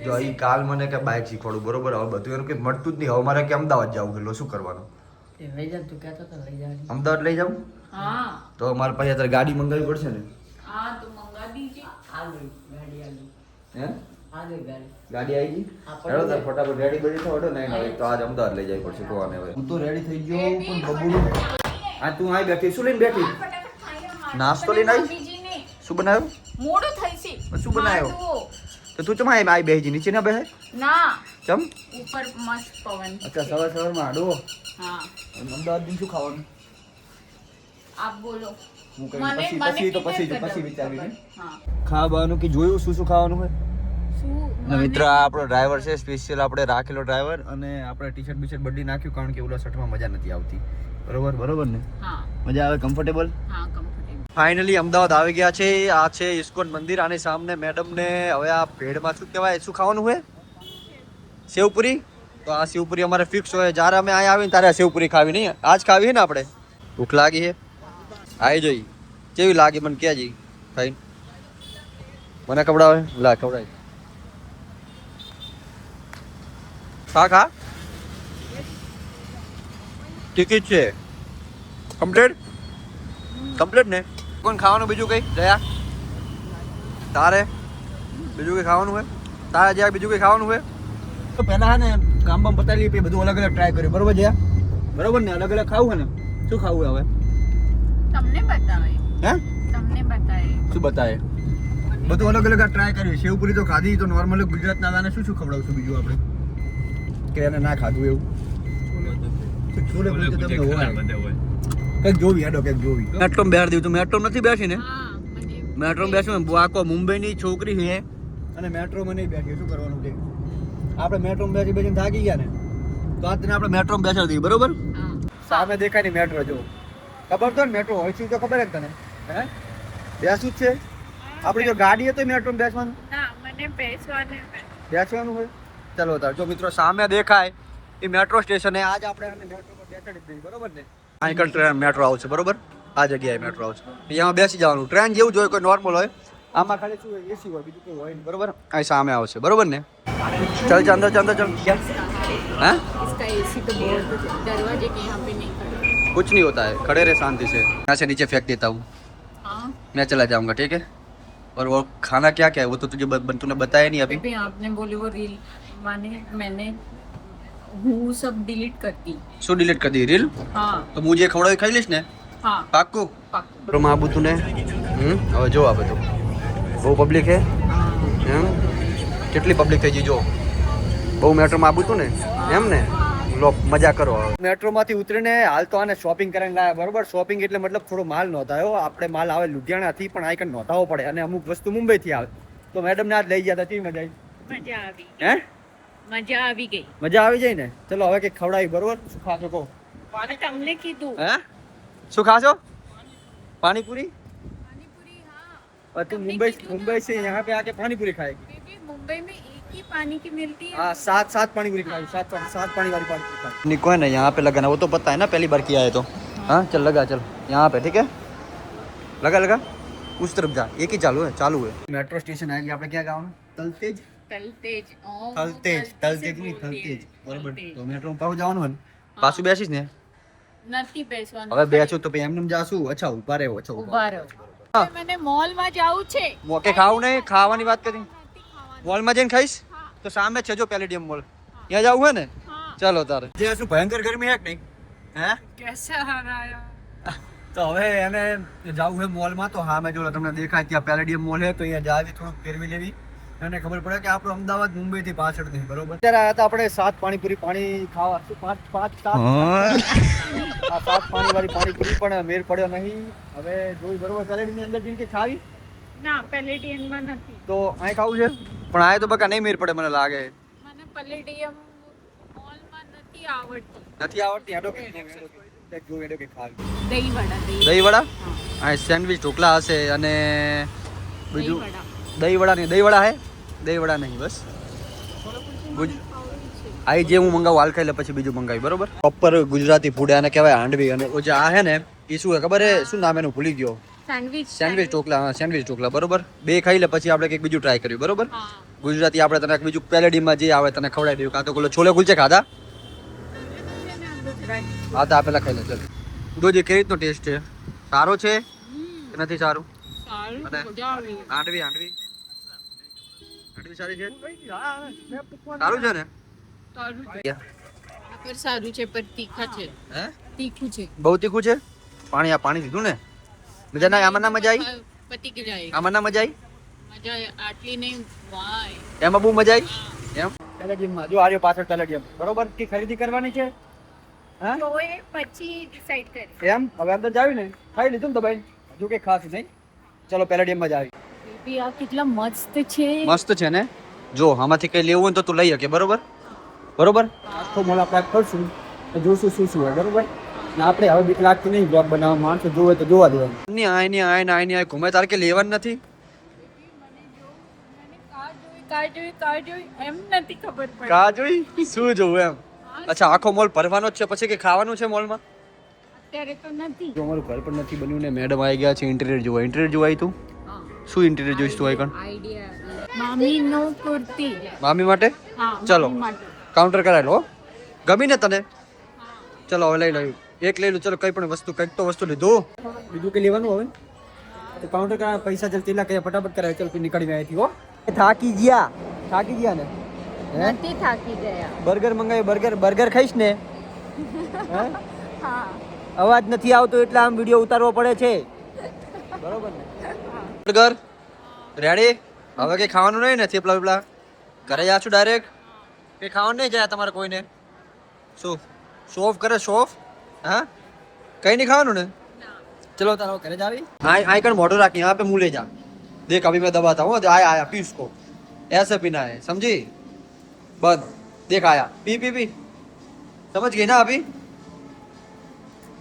જો અહીં કાલ મને કે બાઇક શીખવાડું બરોબર, હવે બધું એનું કંઈ મળતું જ નહીં. હવે મારે કે અમદાવાદ જવું કેટલો શું કરવાનું? લઈ જા, તું કહેતો તો લઈ જા. અમદાવાદ લઈ જાઉં? હા તો મારે પાસે અત્યારે ગાડી મંગાવવી પડશે ને. હા તો મંગા દીજે. આ ગઈ ગાડી આ ગઈ. હે આ ગઈ ગાડી. ગાડી આવી ગઈ? હેડો તાર ફટાફટ રેડી બડી થો. હેડો નહીં હવે તો આજ અમદાવાદ લઈ જવી પડશે કોને. હવે હું તો રેડી થઈ ગયો પણ બબુડું આ તું અહીં બેઠી શું લઈને બેઠી? નાસ્તો લઈને આવી? શું બનાવ્યું? મોડું થઈ છે. શું બનાવ્યો? તો તું ચમ આવી બેસી નીચે ના બેસે? ના ચમ? ઉપર મસ્ત પવન. અચ્છા સવાર સવારમાં આડો. હા અમદાવાદ દિન શું ખાવાનું? આપ બોલો. હું કઈ પછી તો પછી વિચારવી ને. હા ખાવાનું કે જોયું શું શું ખાવાનું હોય? શું ને મિત્ર આ આપણો ડ્રાઈવર છે સ્પેશિયલ આપણે રાખેલો ડ્રાઈવર, અને આપણે ટી-શર્ટ બીશર્ટ બધી નાખ્યું કારણ કે ઓલા શર્ટમાં મજા નથી આવતી. બરોબર ને? હા મજા આવે કમ્ફર્ટેબલ? હા કમ્ફર્ટેબલ. ફાઇનલી અમદાવાદ આવી ગયા છે. આ છે ઇસ્કોન મંદિર. આની સામે મેડમ ને હવે આ ભેડમાં શું કહેવાય, શું ખાવાનું હોય? સેવપુરી. તો આ સેવપુરી અમારે ફિક્સ હોય. જ્યારે અમે અહીંયા આવીને ત્યારે સેવપુરી ખાવી નહીં, આજ ખાવી ને આપણે. ભૂખ લાગી છે, આવી જઈ. કેવી લાગી મને ક્યાં જઈ ખાઈ? મને ખવડાવે? લા ખવડાય. ખા ટિકિટ છે કમ્પ્લીટ ને? કોણ ખાવાનું બીજું કઈ? જયા તારે બીજું કઈ ખાવાનું હોય? તારે જયા બીજું કઈ ખાવાનું હોય? તો પહેલા હે ને કામ બામ પતાવી લઈએ, પછી બધું અલગ અલગ ટ્રાય કર્યું. બરોબર જયા? બરોબર ને? અલગ અલગ ખાવું હોય ને? શું ખાવું હવે? તમને બતાવે. હે તમને બતાવે. શું બતાવે? બધું અલગ અલગ ટ્રાય કર્યું. સેવપુરી તો ખાધી, તો નોર્મલ ગુજરાતના દાને શું શું ખવડાવશું બીજું આપણે કે એને ના ખાધું એવું? છોલે પૂરી તો તમને હોય કંઈક જોવી. હેડો કંઈક જોવી. મેટ્રોમાં બેહાડી દીધું. મેટ્રો નથી બેસી ને? હા મને મેટ્રોમાં બેસ્યું ને આખો મુંબઈની છોકરી છે અને મેટ્રોમાં નહીં બેઠી. શું કરવાનું છે? આપણે મેટ્રોમાં બેસીને થાકી ગયા ને, તો આ તને આપણે મેટ્રોમાં બેસાડી દઈએ. બરોબર? હા સામે દેખાય ને મેટ્રો જો. ખબર તો ને મેટ્રો હોય છે તો ખબર જ તને. હે બેસવું જ છે આપણી જો ગાડી હતો મેટ્રોમાં બેસવાનું ના મને બેસવાનું હોય. ચલો તાર જો મિત્રો સામે દેખાય એ મેટ્રો સ્ટેશન એ આજ આપણે મેટ્રોમાં બેસાડી દઈએ. બરોબર ને? અહીં ટ્રેન મેટ્રો આવશે. બરોબર? આ જગ્યાએ મેટ્રો આવશે. અહીંયામાં બેસી જવાનું. ટ્રેન જેવું જ હોય, કોઈ નોર્મલ હોય. આમાં ખાલી શું હોય, એસી હોય, બીજું કોઈ હોય નહીં. બરોબર? અહીં સામે આવશે. બરોબર ને? ચાલ ચાલ અંદર ચાલ ચાલ. हाँ इसका एसी तो बहुत दरवाजे के यहाँ पे नहीं खड़ा. कुछ नहीं होता है, खड़े रहे शांति से. यहाँ से नीचे फेंक देता हूँ. हाँ मैं चला जाऊंगा. ठीक है? और वो खाना क्या क्या है वो तो तुझे तूने बताया नहीं अभी. अभी आपने बोली वो रील माने मैंने हूँ सब डिलीट कर दी. શું ડિલીટ કરી દી? રીલ? हाँ તો હું જે ખવડાવી ખાઈ લઈશ ને? हाँ પાક્કું? पक्का. તો માં બધું ને હવે જો આ બધું બહુ પબ્લિક હે. કેટલી પબ્લિક થઈ ગઈ જો. બહુ મેટ્રોમાં આવું હતું ને એમ ને. લો મજા કરો. મેટ્રોમાંથી ઉતરીને હાલ તો આને શોપિંગ કરીને લાયા. બરોબર? શોપિંગ એટલે મતલબ થોડો માલ નોંધાયો. આપણે માલ આવે લુધિયાણાથી પણ આઈકન નોંધાવવો પડે, અને અમુક વસ્તુ મુંબઈથી આવે. તો મેડમને આજ લઈ ગયા હતા. કેવી મજા આવી? मजा आ गई. હે मजा આવી ગઈ. મજા આવી જાય ને? ચલો હવે કંઈક ખવડાવી. બરોબર? શું ખાશો કહો? તમને કીધું. હે શું ખાશો? પાણીપુરી? पानीपुरी हाँ. और तुम मुंबई से यहाँ पे आके पानी पूरी खाएगी? बेबी मुंबई में एक ही पानी की मिलती है. हाँ सात पानी पूरी खाई. सात पानी वाली पानी पूरी खाई. निको है ना यहाँ पे लगाना, वो तो पता है ना पहली बार किया है तो. हाँ चल लगा चल यहाँ पे. ठीक है लगा उस तरफ जा. एक ही चालू है. मेट्रो स्टेशन आएगी. આપણે ક્યાં ગાવાનું? તલતેજ. તલતેજ. તલતેજ નહીં થલતેજ. બરોબર? તો મેટ્રો માં પાછું જવાનું હોય ને? પાછું બેસીશ ને? નથી બેસવાનું. હવે બેસું તો પછી એમને જાશું. અચ્છા ઉભા રહો. અચ્છા ઉભા રહો. મને મોલ માં જાવું છે. મોકે ખાવું નહીં, ખાવાની વાત કરી. મોલમાં જઈને ખાઈશ તો સામે છે જો પેલેડિયમ મોલ, ત્યાં જવું હોય ને? ચાલો તારે. જે શું ભયંકર ગરમી હે કે નહીં? હે કેસા હરાયા. તો હવે એને જવું હોય મોલમાં તો હા મેં જો તમને દેખાય ત્યાં પેલેડિયમ મોલ હે, તો અહીંયા જાવી થોડુંક ફેરવી લેવી અને ખબર પડે કે આપણું અમદાવાદ મુંબઈ થી પાછળ નહીં. બરોબર? અત્યારે આયા હતા આપણે 7 પાણીપુરી પાણી ખાવા. શું 5 7 પાણી વાળી પાણીપુરી પણ મેર પડ્યો નહીં. હવે જોઈ. બરોબર? પેલેડિયમ ની અંદર જઈને કે ખાવી ના પેલેડિયમ માં નથી. તો અહીં ખાવું છે પણ આ તો બકા નહીં મેર પડે મને લાગે. મને પેલેડિયમ મોલ માં નથી આવડતી. નથી આવડતી. હેડો કે જો હેડો કે ખાવી. દહીં વડા. આ સેન્ડવિચ ઢોકળા હશે અને બીજું દહીં વડા નહીં. દહીં વડા હે? દહીં વડા નહીં બસ. આ જે હું મંગાવું હાલ ખાઈ લે પછી બીજું મંગાવી. બરોબર? પ્રોપર ગુજરાતી ફૂડ આને કહેવાય હાંડવી. અને જે આ હે ને એ શું હે ખબર હે? શું નામ એનું ભૂલી ગયો. સેન્ડવિચ ઢોકલા, હા સેન્ડવિચ ઢોકલા બરોબર. બે ખાઈ લે પછી આપણે કંઈક બીજું ટ્રાય કર્યું બરોબર. ગુજરાતી આપણે તને બીજું પેલેડીમાં જે આવે તને ખવડાવી દઉં. કાં તો પેલો છોલે કુલચે ખાધા? હા તો આ પેલા ખાઈ લે ચાલ. જોજે કેવી રીતનો ટેસ્ટ છે, સારો છે કે નથી સારું? અને આંડવી આંડવી આંડવી સારી છે, સારું છે ને? સારું છે પણ તીખા છે. હે તીખું છે, બહુ તીખું છે? પાણી આ પાણી દીધું ને મજા ના? આમાં ના મજા આવી? પતી જાય. આમાં ના મજા આવી? મજા આટલી નહીં વાય. એમાં બહુ મજા આવી એમ. પેલેડિયમમાં જો આર્યો પાછળ પેલેડિયમ બરોબર. કે ખરીદી કરવાની છે હા પછી ડિસાઈડ કરી. એમ હવે અંદર જાવી ને ખાઈ લીધું ને તો ભાઈ હજુ કઈ ખાસ નહીં. ચલો પેલેડિયમમાં જ આવી. બેબી આ કેટલા મસ્ત છે. મસ્ત છે ને? જો આમાંથી કઈ લેવું હોય તો તું લઈ શકે બરોબર બરોબર. આખો મોલ આપણે ખોલશું તો જોશું શું શું હોય બરોબર. ને આપણે હવે બીક લાગતી નહીં બ્લોગ બનાવવા, માણસો જોવે તો જોવા દેવાનું. ની આય ઘૂમે તારે કે લેવાનું નથી. કાર જોઈ એમ નથી ખબર પડી. કા જોઈ શું જોવું એમ? અચ્છા આખો મોલ ભરવાનો જ છે પછી કે ખાવાનું છે મોલમાં? અત્યારે તો નથી. જો અમારું ઘર પણ નથી બન્યું ને મેડમ આવી ગયા છે ઇન્ટિરિયર જોવા. ઇન્ટિરિયર જોવા આવી તું? શું ઇન્ટિરિયર જોઈશ તું આઈ કણ? મામી નો કુર્તી. મામી માટે? હા ચલો મામી માટે. કાઉન્ટર કરાવી લો. ગમી ને તને? ચલો હવે લઈ લઉં એક લઈ લો. ચલો કઈ પણ વસ્તુ કંઈક તો વસ્તુ લીધું. બીજું કઈ લેવાનું હવે તો કાઉન્ટર કરાવે પૈસા જલ્દી લા કે ફટાફટ કરાવે. ચલ તું નીકળી આવી હો. થાકી ગયા ને? નથી થાકી ગયા. બર્ગર મંગાવી બર્ગર ખાઈશ ને? હે હા અવાજ નથી આવતો એટલે આમ વિડિયો ઉતારવો પડે છે બરોબર ને? Burger ready. હવે કઈ ખાવાનું નહીં ને? થેપલા વેપલા ઘરે જા છું ડાયરેક્ટ? કઈ ખાવાનું નહીં જાય તમારે કોઈને? શું શો ઓફ કરે શો ઓફ? હા કઈ નહીં ખાવાનું ને? चलो तारो घरे जावी आई कर मोटर रखी यहाँ पे मुँह ले जा. देख अभी मैं दबाता हूँ. आया पी उसको ऐसे पीना है समझी? बंद. देख आया पी पी पी समझ गई ना? अभी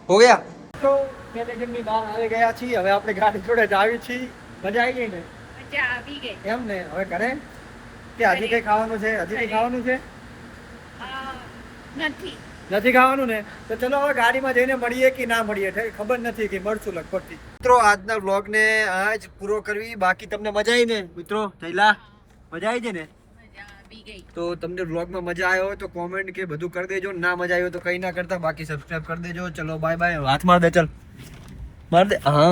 हो गया. तो પેલેડિયમની બહાર આવી ગયા છીએ. હવે આપણે ગાડી જોડે જ આવી છીએ. મજા આવી ગઈ ને? મજા આવી ગઈ. એમ ને હવે ઘરે કે હજી કઈ ખાવાનું છે? હજી કઈ ખાવાનું છે? નથી ખાવાનું ને? તો ચલો હવે ગાડીમાં જઈને મળીએ કે ના મળીએ ખબર નથી કે મળશું લગભગ. મિત્રો આજના વ્લોગને આજ પૂરો કરવી. બાકી તમને મજા આવી ને મિત્રો? થઈલા મજા આવી છે ને? તો તમને વ્લોગમાં મજા આવ્યો હોય તો કોમેન્ટ કે બધું કરી દેજો. ના મજા આવ્યો તો કઈ ના કરતા. બાકી સબસ્ક્રાઇબ કરી દેજો. ચલો બાય બાય. હાથ માર દે. ચલ માર દે. હા.